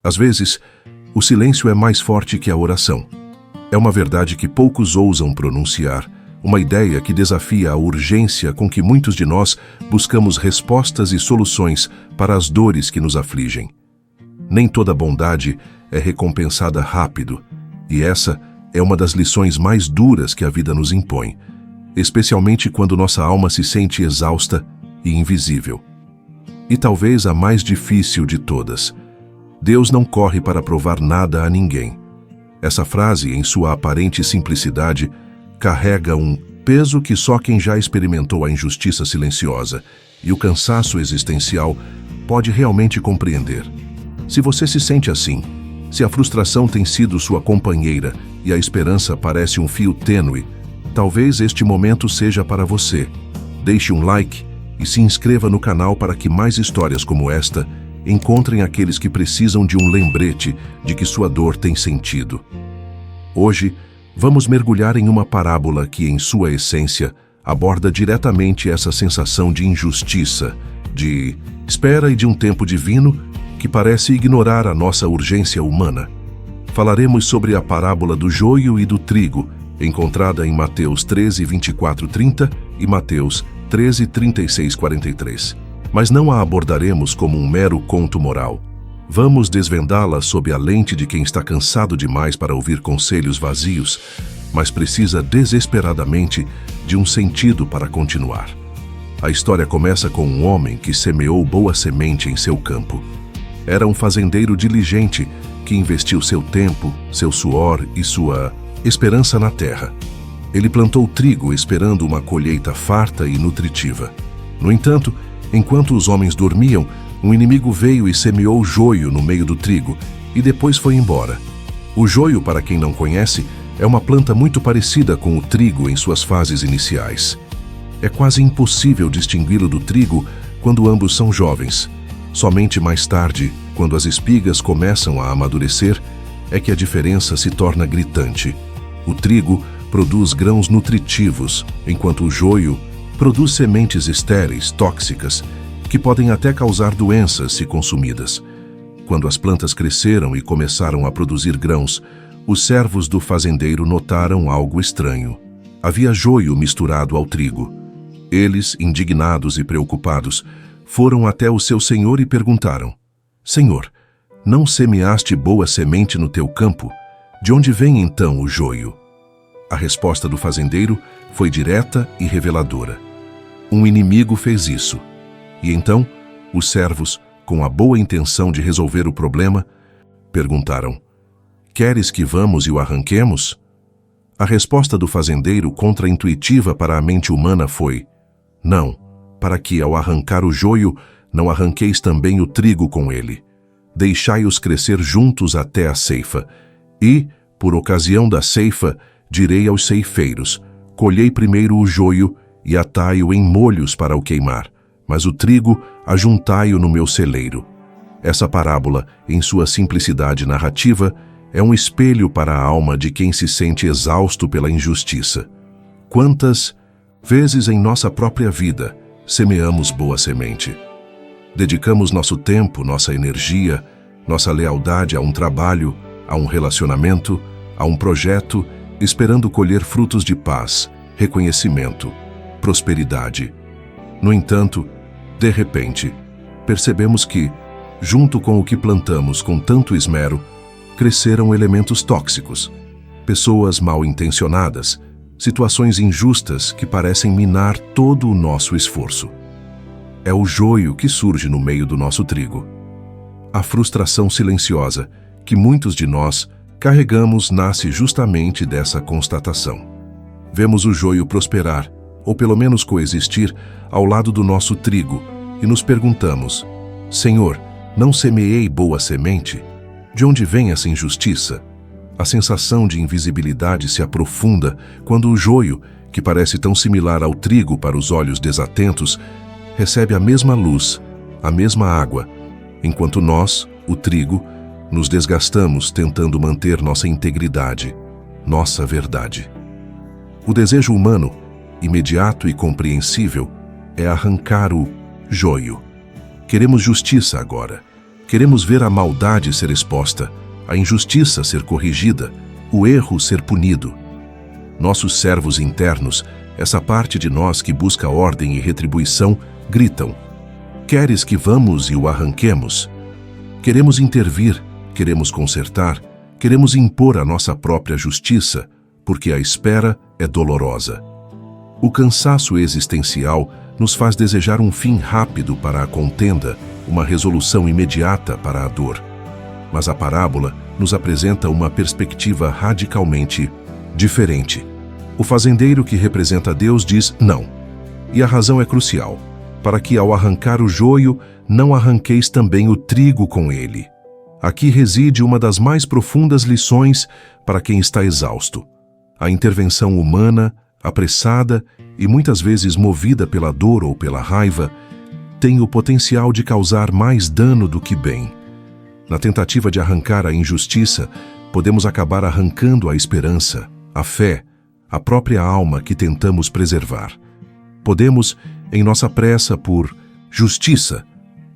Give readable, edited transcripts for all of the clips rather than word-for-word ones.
Às vezes, o silêncio é mais forte que a oração. É uma verdade que poucos ousam pronunciar, uma ideia que desafia a urgência com que muitos de nós buscamos respostas e soluções para as dores que nos afligem. Nem toda bondade é recompensada rápido, e essa é uma das lições mais duras que a vida nos impõe, especialmente quando nossa alma se sente exausta e invisível. E talvez a mais difícil de todas: Deus não corre para provar nada a ninguém. Essa frase, em sua aparente simplicidade, carrega um peso que só quem já experimentou a injustiça silenciosa e o cansaço existencial pode realmente compreender. Se você se sente assim, se a frustração tem sido sua companheira e a esperança parece um fio tênue, talvez este momento seja para você. Deixe um like e se inscreva no canal para que mais histórias como esta encontrem aqueles que precisam de um lembrete de que sua dor tem sentido. Hoje, vamos mergulhar em uma parábola que, em sua essência, aborda diretamente essa sensação de injustiça, de espera e de um tempo divino que parece ignorar a nossa urgência humana. Falaremos sobre a parábola do joio e do trigo, encontrada em Mateus 13, 24, 30 e Mateus 13, 36, 43. Mas não a abordaremos como um mero conto moral. Vamos desvendá-la sob a lente de quem está cansado demais para ouvir conselhos vazios, mas precisa desesperadamente de um sentido para continuar. A história começa com um homem que semeou boa semente em seu campo. Era um fazendeiro diligente que investiu seu tempo, seu suor e sua esperança na terra. Ele plantou trigo esperando uma colheita farta e nutritiva. No entanto, enquanto os homens dormiam, um inimigo veio e semeou joio no meio do trigo e depois foi embora. O joio, para quem não conhece, é uma planta muito parecida com o trigo em suas fases iniciais. É quase impossível distingui-lo do trigo quando ambos são jovens. Somente mais tarde, quando as espigas começam a amadurecer, é que a diferença se torna gritante. O trigo produz grãos nutritivos, enquanto o joio produz sementes estéreis, tóxicas, que podem até causar doenças se consumidas. Quando as plantas cresceram e começaram a produzir grãos, os servos do fazendeiro notaram algo estranho. Havia joio misturado ao trigo. Eles, indignados e preocupados, foram até o seu senhor e perguntaram: Senhor, não semeaste boa semente no teu campo? De onde vem então o joio? A resposta do fazendeiro foi direta e reveladora. Um inimigo fez isso. E então, os servos, com a boa intenção de resolver o problema, perguntaram: Queres que vamos e o arranquemos? A resposta do fazendeiro, contraintuitiva para a mente humana, foi: Não, para que, ao arrancar o joio, não arranqueis também o trigo com ele. Deixai-os crescer juntos até a ceifa. E, por ocasião da ceifa, direi aos ceifeiros: Colhei primeiro o joio e atai-o em molhos para o queimar, mas o trigo ajuntai-o no meu celeiro. Essa parábola, em sua simplicidade narrativa, é um espelho para a alma de quem se sente exausto pela injustiça. Quantas vezes em nossa própria vida semeamos boa semente? Dedicamos nosso tempo, nossa energia, nossa lealdade a um trabalho, a um relacionamento, a um projeto, esperando colher frutos de paz, reconhecimento, prosperidade. No entanto, de repente, percebemos que, junto com o que plantamos com tanto esmero, cresceram elementos tóxicos, pessoas mal intencionadas, situações injustas que parecem minar todo o nosso esforço. É o joio que surge no meio do nosso trigo. A frustração silenciosa que muitos de nós carregamos nasce justamente dessa constatação. Vemos o joio prosperar, ou pelo menos coexistir, ao lado do nosso trigo, e nos perguntamos: Senhor, não semeei boa semente? De onde vem essa injustiça? A sensação de invisibilidade se aprofunda quando o joio, que parece tão similar ao trigo para os olhos desatentos, recebe a mesma luz, a mesma água, enquanto nós, o trigo, nos desgastamos tentando manter nossa integridade, nossa verdade. O desejo humano, imediato e compreensível, é arrancar o joio. Queremos justiça agora. Queremos ver a maldade ser exposta, a injustiça ser corrigida, o erro ser punido. Nossos servos internos, essa parte de nós que busca ordem e retribuição, gritam: queres que vamos e o arranquemos? Queremos intervir, queremos consertar, queremos impor a nossa própria justiça, porque a espera é dolorosa. O cansaço existencial nos faz desejar um fim rápido para a contenda, uma resolução imediata para a dor. Mas a parábola nos apresenta uma perspectiva radicalmente diferente. O fazendeiro que representa Deus diz não. E a razão é crucial, para que ao arrancar o joio, não arranqueis também o trigo com ele. Aqui reside uma das mais profundas lições para quem está exausto. A intervenção humana, apressada e muitas vezes movida pela dor ou pela raiva, tem o potencial de causar mais dano do que bem. Na tentativa de arrancar a injustiça, podemos acabar arrancando a esperança, a fé, a própria alma que tentamos preservar. Podemos, em nossa pressa por justiça,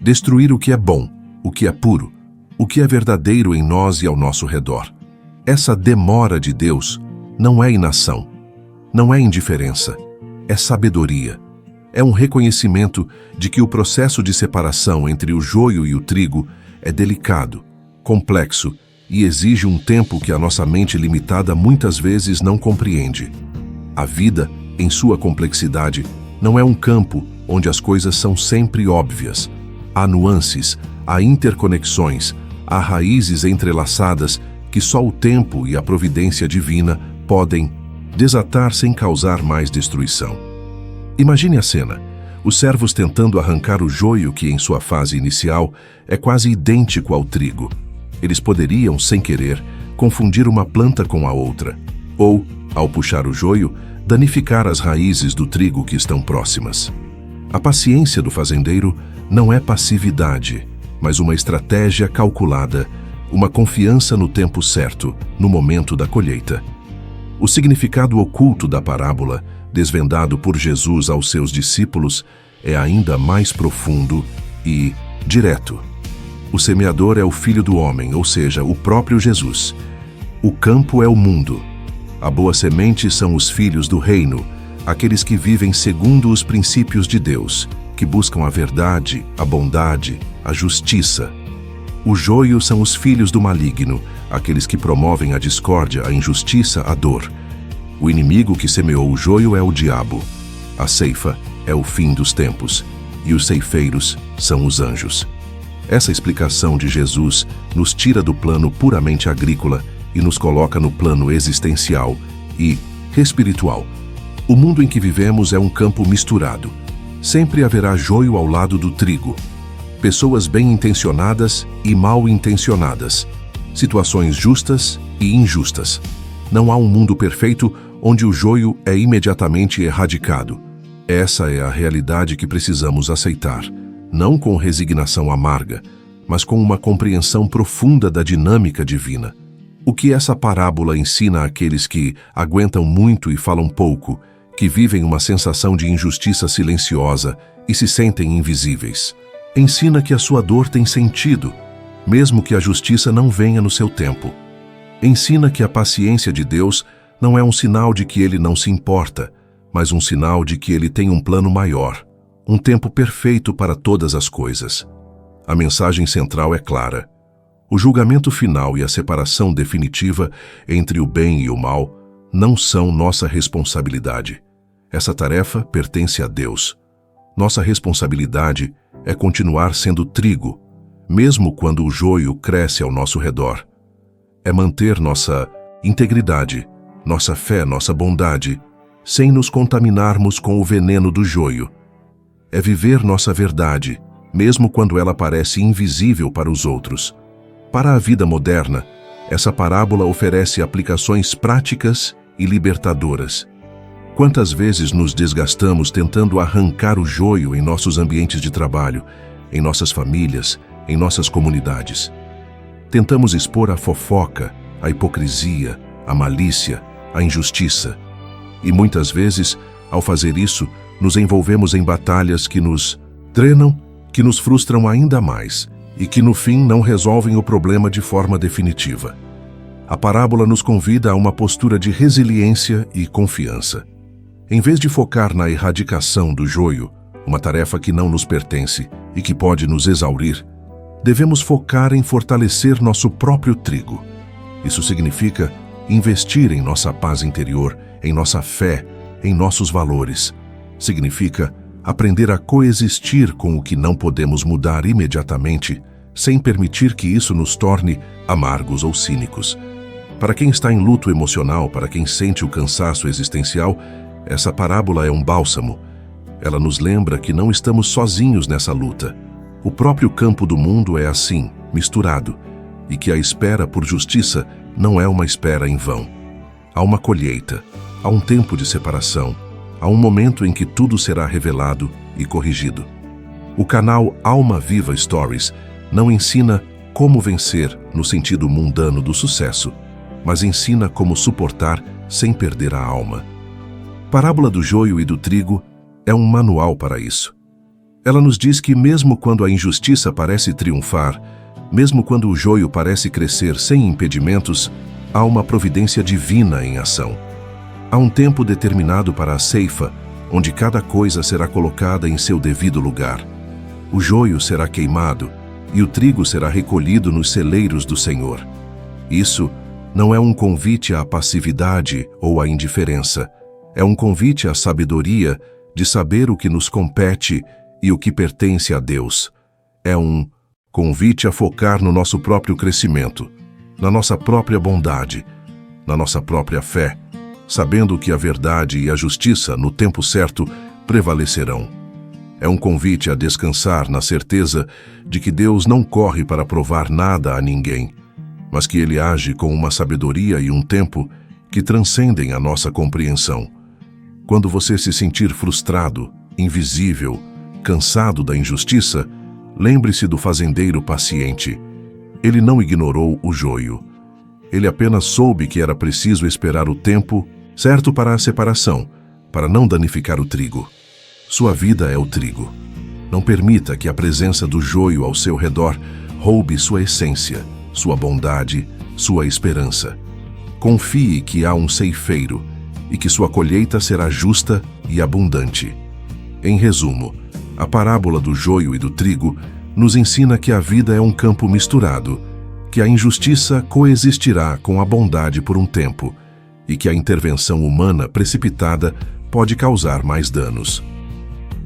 destruir o que é bom, o que é puro, o que é verdadeiro em nós e ao nosso redor. Essa demora de Deus não é inação, não é indiferença, é sabedoria. É um reconhecimento de que o processo de separação entre o joio e o trigo é delicado, complexo e exige um tempo que a nossa mente limitada muitas vezes não compreende. A vida, em sua complexidade, não é um campo onde as coisas são sempre óbvias. Há nuances, há interconexões, há raízes entrelaçadas que só o tempo e a providência divina podem desatar sem causar mais destruição. Imagine a cena: os servos tentando arrancar o joio que, em sua fase inicial, é quase idêntico ao trigo. Eles poderiam, sem querer, confundir uma planta com a outra, ou, ao puxar o joio, danificar as raízes do trigo que estão próximas. A paciência do fazendeiro não é passividade, mas uma estratégia calculada, uma confiança no tempo certo, no momento da colheita. O significado oculto da parábola, desvendado por Jesus aos seus discípulos, é ainda mais profundo e direto. O semeador é o Filho do Homem, ou seja, o próprio Jesus. O campo é o mundo. A boa semente são os filhos do reino, aqueles que vivem segundo os princípios de Deus, que buscam a verdade, a bondade, a justiça. O joio são os filhos do maligno, aqueles que promovem a discórdia, a injustiça, a dor. O inimigo que semeou o joio é o diabo. A ceifa é o fim dos tempos, e os ceifeiros são os anjos. Essa explicação de Jesus nos tira do plano puramente agrícola e nos coloca no plano existencial e espiritual. O mundo em que vivemos é um campo misturado. Sempre haverá joio ao lado do trigo. Pessoas bem-intencionadas e mal-intencionadas. Situações justas e injustas. Não há um mundo perfeito onde o joio é imediatamente erradicado. Essa é a realidade que precisamos aceitar, não com resignação amarga, mas com uma compreensão profunda da dinâmica divina. O que essa parábola ensina àqueles que aguentam muito e falam pouco, que vivem uma sensação de injustiça silenciosa e se sentem invisíveis? Ensina que a sua dor tem sentido, mesmo que a justiça não venha no seu tempo. Ensina que a paciência de Deus não é um sinal de que Ele não se importa, mas um sinal de que Ele tem um plano maior, um tempo perfeito para todas as coisas. A mensagem central é clara. O julgamento final e a separação definitiva entre o bem e o mal não são nossa responsabilidade. Essa tarefa pertence a Deus. Nossa responsabilidade é continuar sendo trigo, mesmo quando o joio cresce ao nosso redor. É manter nossa integridade, nossa fé, nossa bondade, sem nos contaminarmos com o veneno do joio. É viver nossa verdade, mesmo quando ela parece invisível para os outros. Para a vida moderna, essa parábola oferece aplicações práticas e libertadoras. Quantas vezes nos desgastamos tentando arrancar o joio em nossos ambientes de trabalho, em nossas famílias, em nossas comunidades? Tentamos expor a fofoca, a hipocrisia, a malícia, a injustiça. E muitas vezes, ao fazer isso, nos envolvemos em batalhas que nos drenam, que nos frustram ainda mais e que no fim não resolvem o problema de forma definitiva. A parábola nos convida a uma postura de resiliência e confiança. Em vez de focar na erradicação do joio, uma tarefa que não nos pertence e que pode nos exaurir, devemos focar em fortalecer nosso próprio trigo. Isso significa investir em nossa paz interior, em nossa fé, em nossos valores. Significa aprender a coexistir com o que não podemos mudar imediatamente, sem permitir que isso nos torne amargos ou cínicos. Para quem está em luto emocional, para quem sente o cansaço existencial, essa parábola é um bálsamo. Ela nos lembra que não estamos sozinhos nessa luta. O próprio campo do mundo é assim, misturado, e que a espera por justiça não é uma espera em vão. Há uma colheita, há um tempo de separação, há um momento em que tudo será revelado e corrigido. O canal Alma Viva Stories não ensina como vencer no sentido mundano do sucesso, mas ensina como suportar sem perder a alma. Parábola do joio e do trigo é um manual para isso. Ela nos diz que mesmo quando a injustiça parece triunfar, mesmo quando o joio parece crescer sem impedimentos, há uma providência divina em ação. Há um tempo determinado para a ceifa, onde cada coisa será colocada em seu devido lugar. O joio será queimado e o trigo será recolhido nos celeiros do Senhor. Isso não é um convite à passividade ou à indiferença. É um convite à sabedoria de saber o que nos compete e o que pertence a Deus. É um convite a focar no nosso próprio crescimento, na nossa própria bondade, na nossa própria fé, sabendo que a verdade e a justiça, no tempo certo, prevalecerão. É um convite a descansar na certeza de que Deus não corre para provar nada a ninguém, mas que Ele age com uma sabedoria e um tempo que transcendem a nossa compreensão. Quando você se sentir frustrado, invisível, cansado da injustiça, lembre-se do fazendeiro paciente. Ele não ignorou o joio. Ele apenas soube que era preciso esperar o tempo certo para a separação, para não danificar o trigo. Sua vida é o trigo. Não permita que a presença do joio ao seu redor roube sua essência, sua bondade, sua esperança. Confie que há um ceifeiro e que sua colheita será justa e abundante. Em resumo, a parábola do joio e do trigo nos ensina que a vida é um campo misturado, que a injustiça coexistirá com a bondade por um tempo e que a intervenção humana precipitada pode causar mais danos.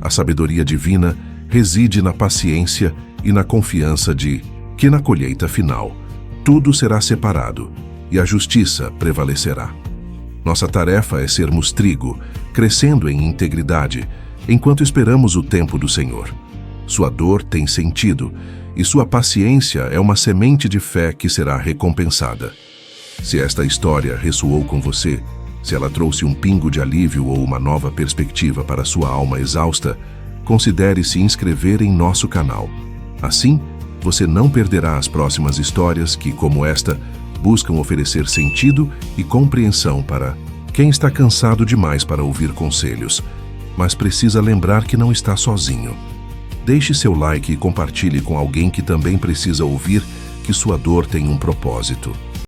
A sabedoria divina reside na paciência e na confiança de que na colheita final tudo será separado e a justiça prevalecerá. Nossa tarefa é sermos trigo, crescendo em integridade, enquanto esperamos o tempo do Senhor. Sua dor tem sentido e sua paciência é uma semente de fé que será recompensada. Se esta história ressoou com você, se ela trouxe um pingo de alívio ou uma nova perspectiva para sua alma exausta, considere se inscrever em nosso canal. Assim, você não perderá as próximas histórias que, como esta, buscam oferecer sentido e compreensão para quem está cansado demais para ouvir conselhos, mas precisa lembrar que não está sozinho. Deixe seu like e compartilhe com alguém que também precisa ouvir que sua dor tem um propósito.